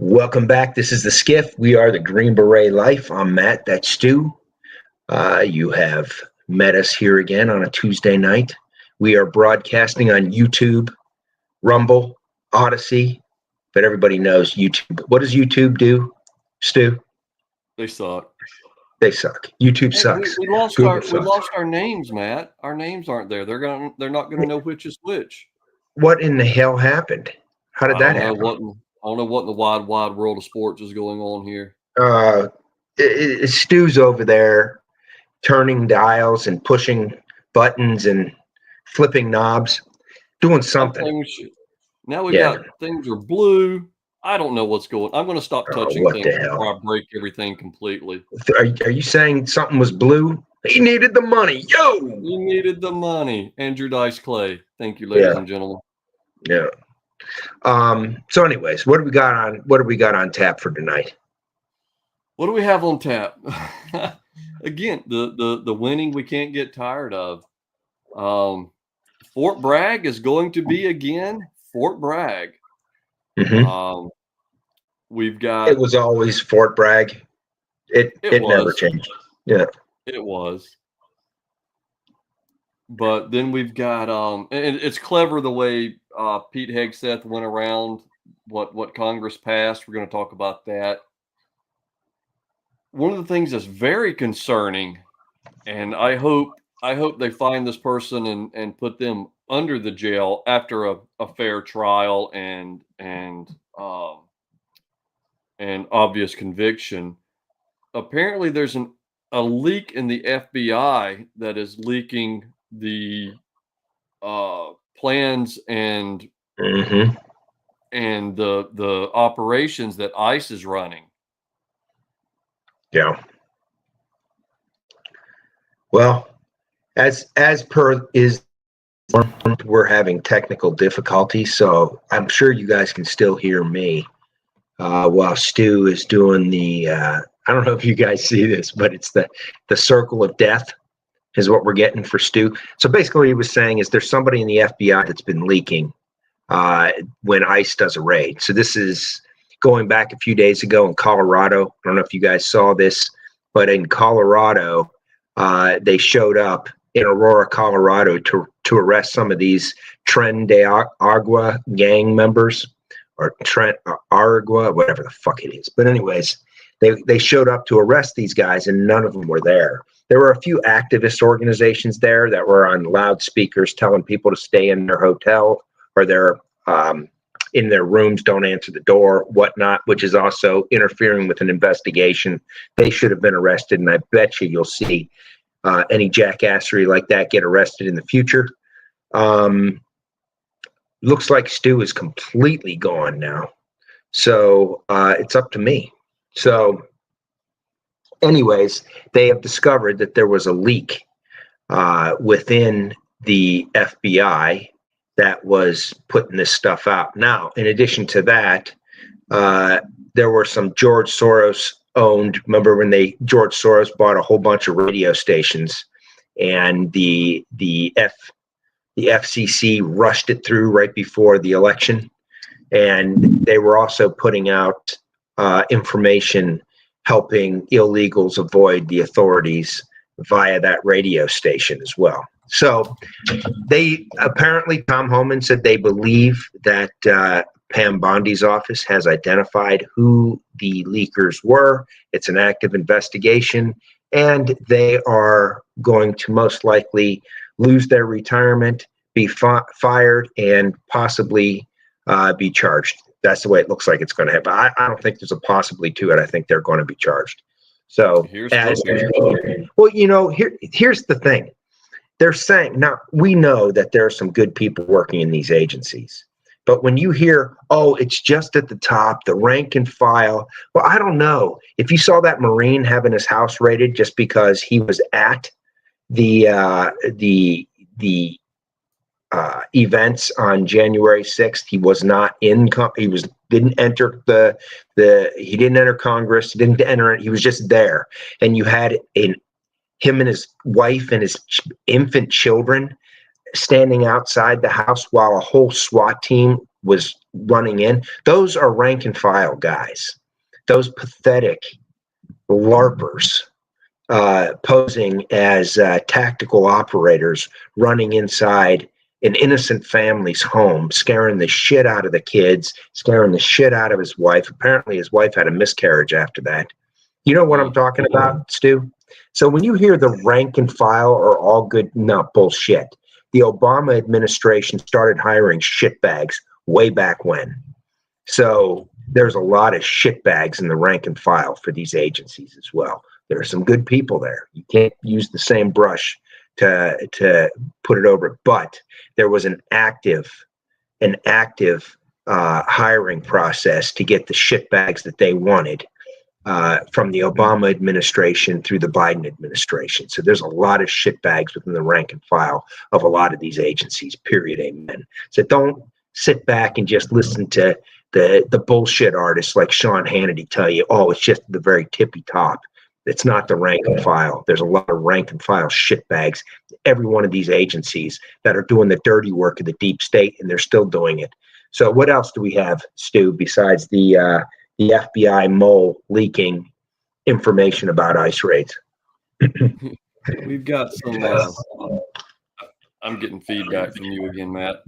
Welcome back. This is the SCIF. We are the Green Beret Life. I'm Matt. That's Stu. You have met us here again on a Tuesday night. We are broadcasting on YouTube, Rumble, Odysee, but everybody knows YouTube. What does YouTube do, Stu? They suck. They suck. YouTube sucks. We lost our names, Matt. Our names aren't there. They're not gonna know which is which. What in the hell happened? How did that happen? I don't know what in the wide world of sports is going on here. Stu's over there turning dials and pushing buttons and flipping knobs, doing something. Now we got things are blue. I don't know what's going on. I'm going to stop touching things before I break everything completely. Are you saying something was blue? He needed the money. Yo! He needed the money. Andrew Dice Clay. Thank you, ladies and gentlemen. Yeah. So anyways, what do we got on tap for tonight? What do we have on tap? Again, the winning we can't get tired of. Fort Bragg is going to be again Fort Bragg. Mm-hmm. We've got. It was always Fort Bragg. It never changed. Yeah. It was. But then we've got and it's clever the way Pete Hegseth went around what Congress passed. We're going to talk about that. One of the things that's very concerning, and I hope they find this person and put them under the jail after a fair trial and obvious conviction. Apparently, there's a leak in the FBI that is leaking the plans and the operations that ICE is running. Yeah. Well, as per is, we're having technical difficulties, so I'm sure you guys can still hear me while Stu is doing the. I don't know if you guys see this, but it's the circle of death is what we're getting for Stu. So basically what he was saying is there's somebody in the FBI that's been leaking when ICE does a raid. So this is going back a few days ago in Colorado. I don't know if you guys saw this, but in Colorado, they showed up in Aurora, Colorado to arrest some of these Tren de Agua gang members, or Trent Aragua, whatever the fuck it is. But anyways, they showed up to arrest these guys, and none of them were there. There were a few activist organizations there that were on loudspeakers telling people to stay in their hotel or their in their rooms, don't answer the door, whatnot, which is also interfering with an investigation. They should have been arrested, and I bet you'll see any jackassery like that get arrested in the future. Looks like Stu is completely gone now, so it's up to me. So anyways, they have discovered that there was a leak within the FBI that was putting this stuff out. Now, in addition to that, there were some George Soros owned. Remember when George Soros bought a whole bunch of radio stations, and the FCC rushed it through right before the election, and they were also putting out information helping illegals avoid the authorities via that radio station as well. So they apparently, Tom Homan said they believe that Pam Bondi's office has identified who the leakers were. It's an active investigation, and they are going to most likely lose their retirement, be fired, and possibly be charged. That's the way it looks like it's going to happen. I don't think there's a possibly to it. I think they're going to be charged. So, here's the thing. They're saying, now we know that there are some good people working in these agencies, but when you hear, oh, it's just at the top, the rank and file, well, I don't know. If you saw that Marine having his house raided just because he was at the events on January 6th, he was not in. He didn't enter he didn't enter Congress. He didn't enter it. He was just there, and you had him and his wife and his infant children standing outside the house while a whole SWAT team was running in, those are rank and file guys. Those pathetic LARPers posing as tactical operators running inside an innocent family's home, scaring the shit out of the kids, scaring the shit out of his wife. Apparently his wife had a miscarriage after that. You know what I'm talking about, Stu? So when you hear the rank and file are all good, no, bullshit. The Obama administration started hiring shitbags way back when. So there's a lot of shitbags in the rank and file for these agencies as well. There are some good people there. You can't use the same brush to put it over. But there was an active hiring process to get the shitbags that they wanted from the Obama administration through the Biden administration. So there's a lot of shitbags within the rank and file of a lot of these agencies, period, amen. So don't sit back and just listen to the bullshit artists like Sean Hannity tell you, oh, it's just the very tippy top. It's not the rank and file. There's a lot of rank and file shitbags. Every one of these agencies that are doing the dirty work of the deep state, and they're still doing it. So what else do we have, Stu, besides the FBI mole leaking information about ICE raids? We've got some. I'm getting feedback from you again, Matt.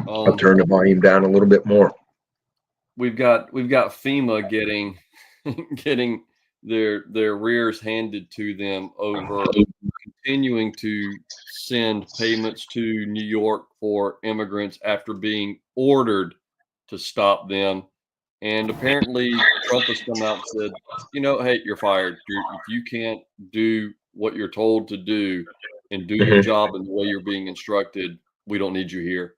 I'll turn the volume down a little bit more. We've got FEMA getting their rears handed to them over continuing to send payments to New York for immigrants after being ordered to stop them. And apparently Trump has come out and said, hey, you're fired. If you can't do what you're told to do and do your job in the way you're being instructed, we don't need you here.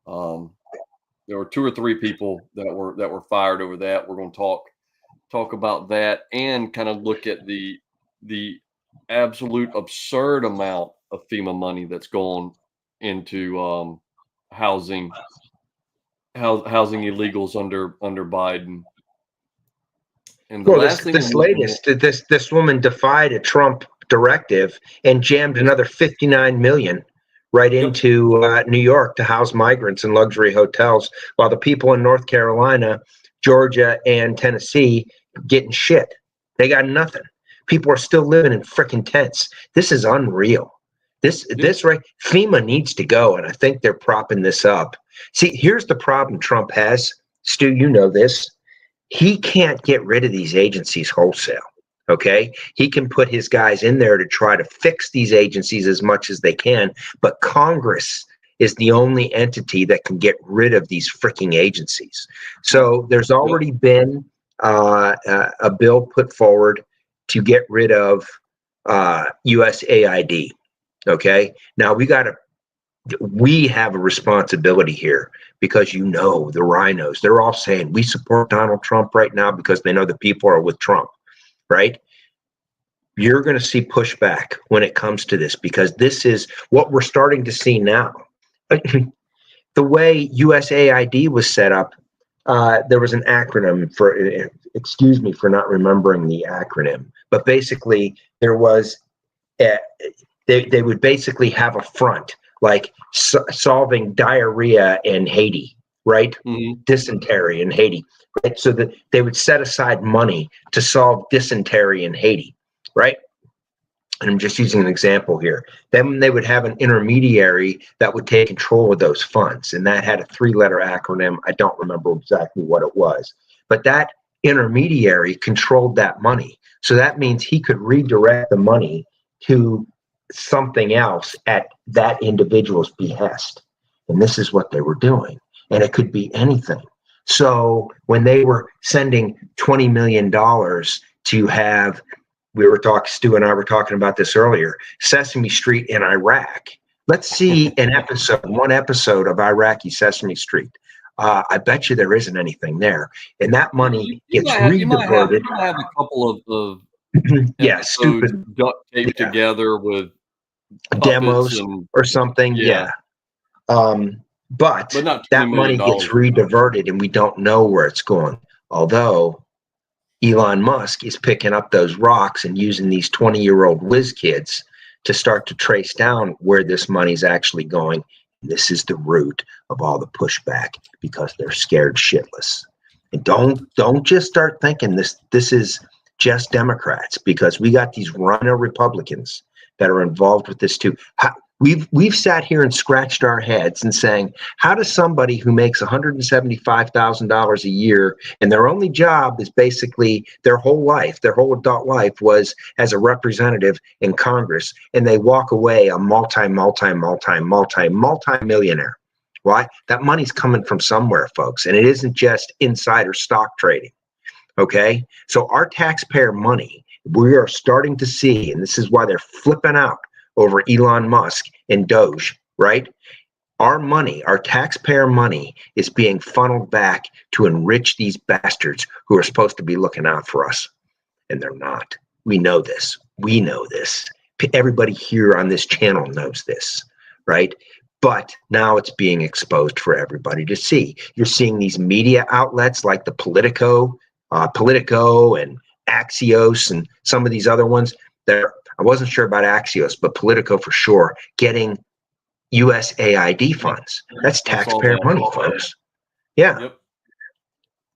There were 2 or 3 people that were fired over that. We're going to talk about that and kind of look at the absolute absurd amount of FEMA money that's gone into housing illegals under Biden. And the last thing this woman defied a Trump directive and jammed another $59 million right into New York to house migrants in luxury hotels, while the people in North Carolina, Georgia, and Tennessee getting shit. They got nothing. People are still living in freaking tents. This is unreal. This right. FEMA needs to go, and I think they're propping this up. See, here's the problem Trump has. Stu, you know this. He can't get rid of these agencies wholesale. Okay, he can put his guys in there to try to fix these agencies as much as they can, but Congress is the only entity that can get rid of these freaking agencies. So there's already been a bill put forward to get rid of USAID. Okay, now we have a responsibility here, because the rhinos, they're all saying we support Donald Trump right now because they know the people are with Trump. Right? You're going to see pushback when it comes to this, because this is what we're starting to see now. The way USAID was set up, there was an acronym for, excuse me for not remembering the acronym, but basically there was, they would basically have a front, like solving diarrhea in Haiti, right? Mm-hmm. Dysentery in Haiti. Right? So that they would set aside money to solve dysentery in Haiti, right? And I'm just using an example here. Then they would have an intermediary that would take control of those funds, and that had a 3-letter acronym. I don't remember exactly what it was, but that intermediary controlled that money. So that means he could redirect the money to something else at that individual's behest. And this is what they were doing. And it could be anything. So when they were sending $20 million to have, Stu and I were talking about this earlier, Sesame Street in Iraq. Let's see one episode of Iraqi Sesame Street. I bet you there isn't anything there. And that money gets rediverted. You might have a couple of stupid duct taped together with demos or something. Yeah. But that money gets rediverted and we don't know where it's going. Although Elon Musk is picking up those rocks and using these 20-year-old whiz kids to start to trace down where this money's actually going. This is the root of all the pushback because they're scared shitless. And don't just start thinking this is just Democrats, because we got these rhino Republicans that are involved with this too. We've sat here and scratched our heads and saying, how does somebody who makes $175,000 a year and their only job is basically their whole adult life was as a representative in Congress, and they walk away a multi-millionaire? Why? That money's coming from somewhere, folks, and it isn't just insider stock trading. Okay, so our taxpayer money, we are starting to see, and this is why they're flipping out over Elon Musk and Doge, right? Our money, our taxpayer money, is being funneled back to enrich these bastards who are supposed to be looking out for us, and they're not. We know this. We know this. Everybody here on this channel knows this, right? But now it's being exposed for everybody to see. You're seeing these media outlets like the Politico and Axios and some of these other ones. I wasn't sure about Axios, but Politico for sure, getting USAID funds. That's taxpayer money, folks. Yeah. Yep.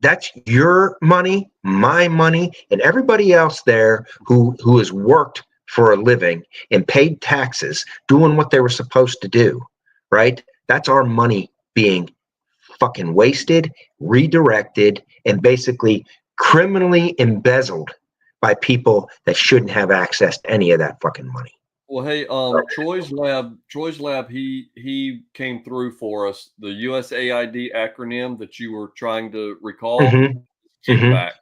That's your money, my money, and everybody else there who has worked for a living and paid taxes, doing what they were supposed to do, right? That's our money being fucking wasted, redirected, and basically criminally embezzled by people that shouldn't have access to any of that fucking money. Well, hey, Troy's lab, he came through for us. The USAID acronym that you were trying to recall, kickback.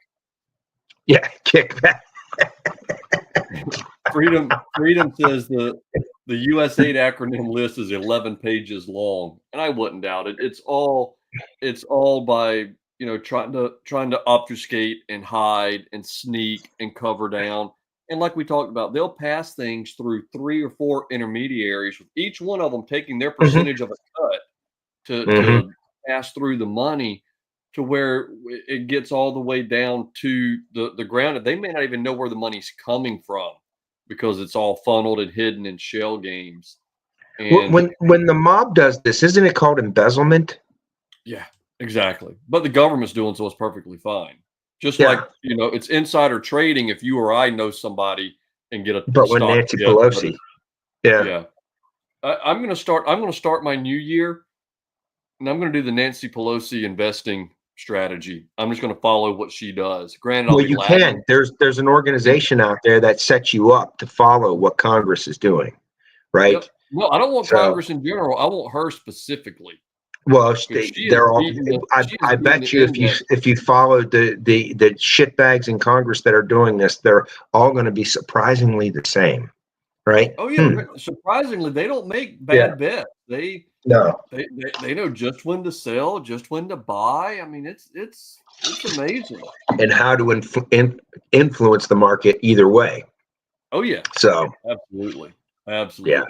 Yeah, kickback. Freedom says the USAID acronym list is 11 pages long, and I wouldn't doubt it. It's all by trying to obfuscate and hide and sneak and cover down. And like we talked about, they'll pass things through 3 or 4 intermediaries, with each one of them taking their percentage of a cut to pass through the money to where it gets all the way down to the ground. They may not even know where the money's coming from because it's all funneled and hidden in shell games. And when the mob does this, isn't it called embezzlement? Yeah, exactly. But the government's doing so, it's perfectly fine. Just like, it's insider trading if you or I know somebody and get a But when Nancy Pelosi, I'm going to start my new year, and I'm going to do the Nancy Pelosi investing strategy. I'm just going to follow what she does. Granted, well, you can. There's an organization out there that sets you up to follow what Congress is doing, right? Yep. Well, I don't want Congress in general. I want her specifically. Well, they're all. I bet you if you followed the shitbags in Congress that are doing this, they're all going to be surprisingly the same, right? Oh yeah, surprisingly, they don't make bad bets. They know just when to sell, just when to buy. I mean, it's amazing. And how to influence the market either way. Oh yeah. So absolutely. Yeah.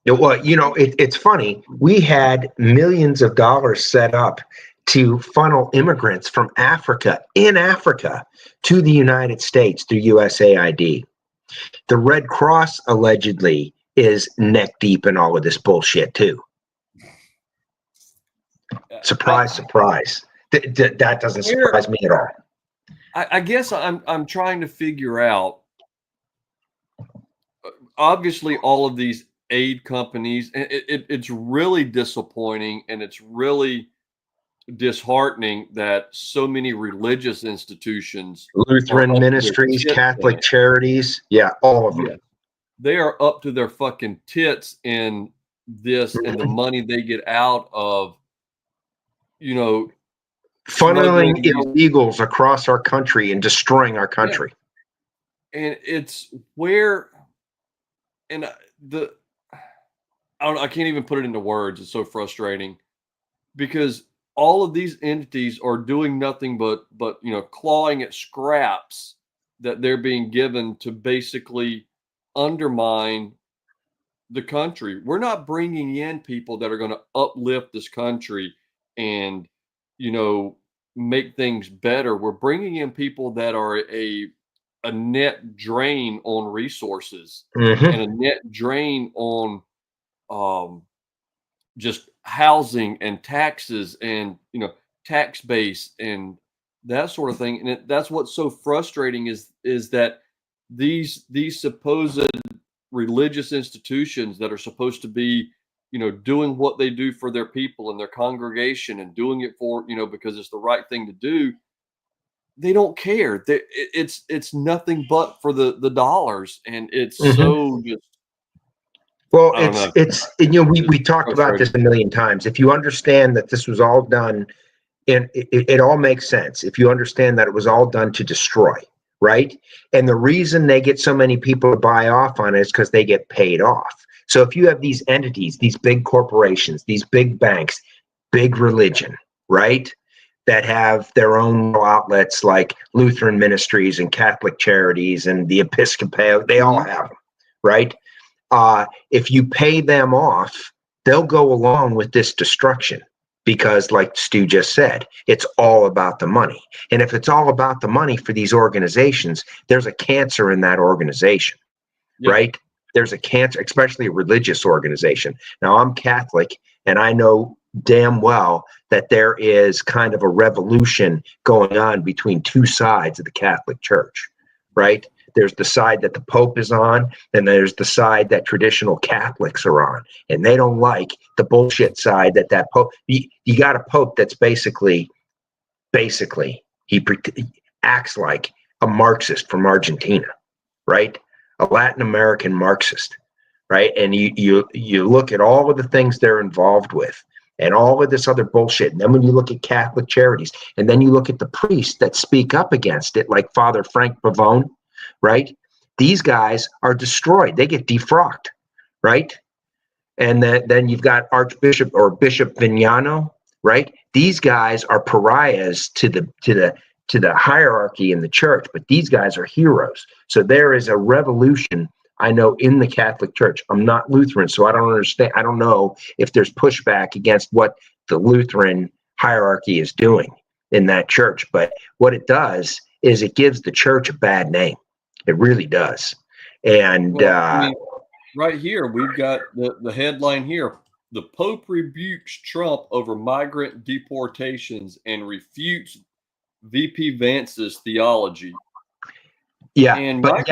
Well, it's funny. We had millions of dollars set up to funnel immigrants from Africa to the United States through USAID. The Red Cross allegedly is neck deep in all of this bullshit too. Surprise, surprise. That doesn't surprise me at all. I guess I'm trying to figure out. Obviously, all of these aid companies, and it's really disappointing, and it's really disheartening that so many religious institutions, Lutheran ministries, Catholic charities, all of them. Yeah. They are up to their fucking tits in this and the money they get out of, funneling illegals across our country and destroying our country. Yeah. And it's where, and I can't even put it into words. It's so frustrating because all of these entities are doing nothing but clawing at scraps that they're being given to basically undermine the country. We're not bringing in people that are going to uplift this country and make things better. We're bringing in people that are a net drain on resources and a net drain on just housing and taxes and, tax base and that sort of thing. And that's what's so frustrating is that these supposed religious institutions that are supposed to be, doing what they do for their people and their congregation and doing it for, because it's the right thing to do. They don't care. It's nothing but for the dollars, and it's so just. Well, I don't know. it's we talked about Frustrating. this a million times. If you understand that this was all done, and it all makes sense. If you understand that it was all done to destroy, right? And the reason they get so many people to buy off on it is because they get paid off. So if you have these entities, these big corporations, these big banks, big religion, right? That have their own outlets like Lutheran ministries and Catholic charities and the Episcopal, they all have them, right? If you pay them off, they'll go along with this destruction because, like Stu just said, it's all about the money. And if it's all about the money for these organizations, there's a cancer in that organization, right? There's a cancer, especially a religious organization. Now, I'm Catholic, and I know damn well that there is kind of a revolution going on between two sides of the Catholic Church, right? There's the side that the Pope is on, and there's the side that traditional Catholics are on. And they don't like the bullshit side that Pope, you got a Pope that's basically, he acts like a Marxist from Argentina, right? A Latin American Marxist, right? And you look at all of the things they're involved with and all of this other bullshit. And then when you look at Catholic charities, and then you look at the priests that speak up against it, like Father Frank Pavone, right? These guys are destroyed. They get defrocked, right? And then you've got Archbishop or Bishop Vignano, right? These guys are pariahs to the hierarchy in the church, but these guys are heroes. So there is a revolution, I know, in the Catholic Church. I'm not Lutheran, so I don't understand. I don't know if there's pushback against what the Lutheran hierarchy is doing in that church. But what it does is it gives the church a bad name. It really does. And right here, we've got the headline here. The Pope rebukes Trump over migrant deportations and refutes VP Vance's theology. Yeah, and but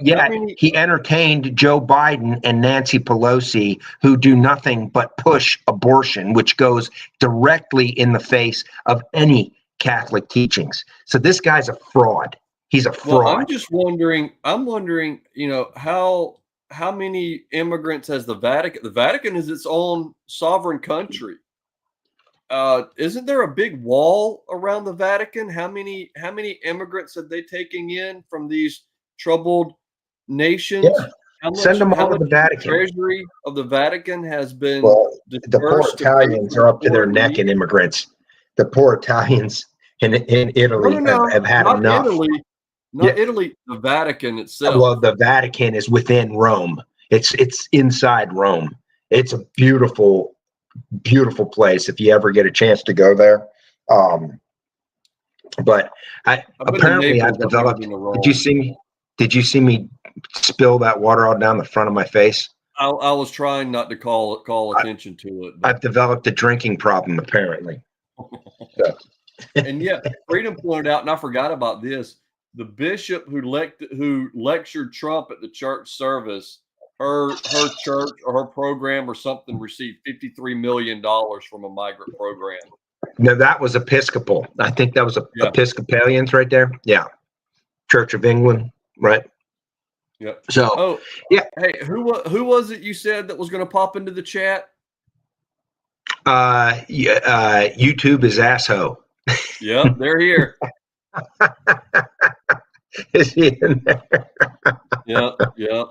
yet he entertained Joe Biden and Nancy Pelosi, who do nothing but push abortion, which goes directly in the face of any Catholic teachings. So this guy's a fraud. He's a fraud. Well, I'm wondering, how many immigrants has the Vatican? The Vatican is its own sovereign country. Isn't there a big wall around the Vatican? How many immigrants are they taking in from these troubled nations? Yeah. Send them all to the Vatican. Treasury of the Vatican has been the poor Italians are up to their neck in immigrants. The poor Italians in Italy have had not enough. Italy, the Vatican itself. Well, the Vatican is within Rome. It's inside Rome. It's a beautiful place if you ever get a chance to go there. But apparently I've developed. Did you see me spill that water all down the front of my face? I was trying not to call attention to it. I've developed a drinking problem apparently. So. And yet, Freedom pointed out, and I forgot about this. The bishop who lectured Trump at the church service, her church or her program or something received $53 million from a migrant program. No, that was Episcopal. I think that was Episcopalians right there. Yeah. Church of England, right? Yep. So, Hey, who was it you said that was going to pop into the chat? YouTube is asshole. Yep, they're here. Is he in there? Yep.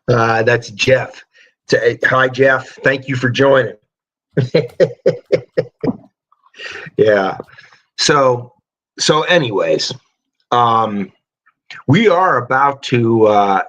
That's Jeff. Hi, Jeff. Thank you for joining. Yeah. So anyways, we are about to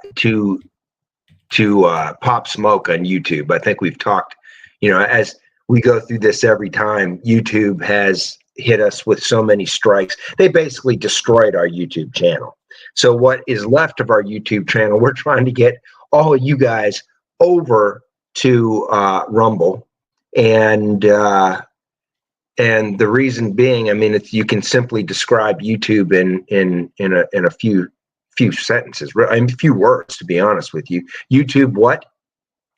pop smoke on YouTube. I think we've talked, as we go through this every time, YouTube has hit us with so many strikes. They basically destroyed our YouTube channel. So what is left of our YouTube channel, we're trying to get all of you guys over to Rumble. And the reason being, I mean, you can simply describe YouTube in a few sentences, a few words, to be honest with you. YouTube, what?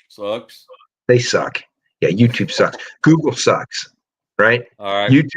Sucks. They suck. Yeah, YouTube sucks. Google sucks, right? All right. YouTube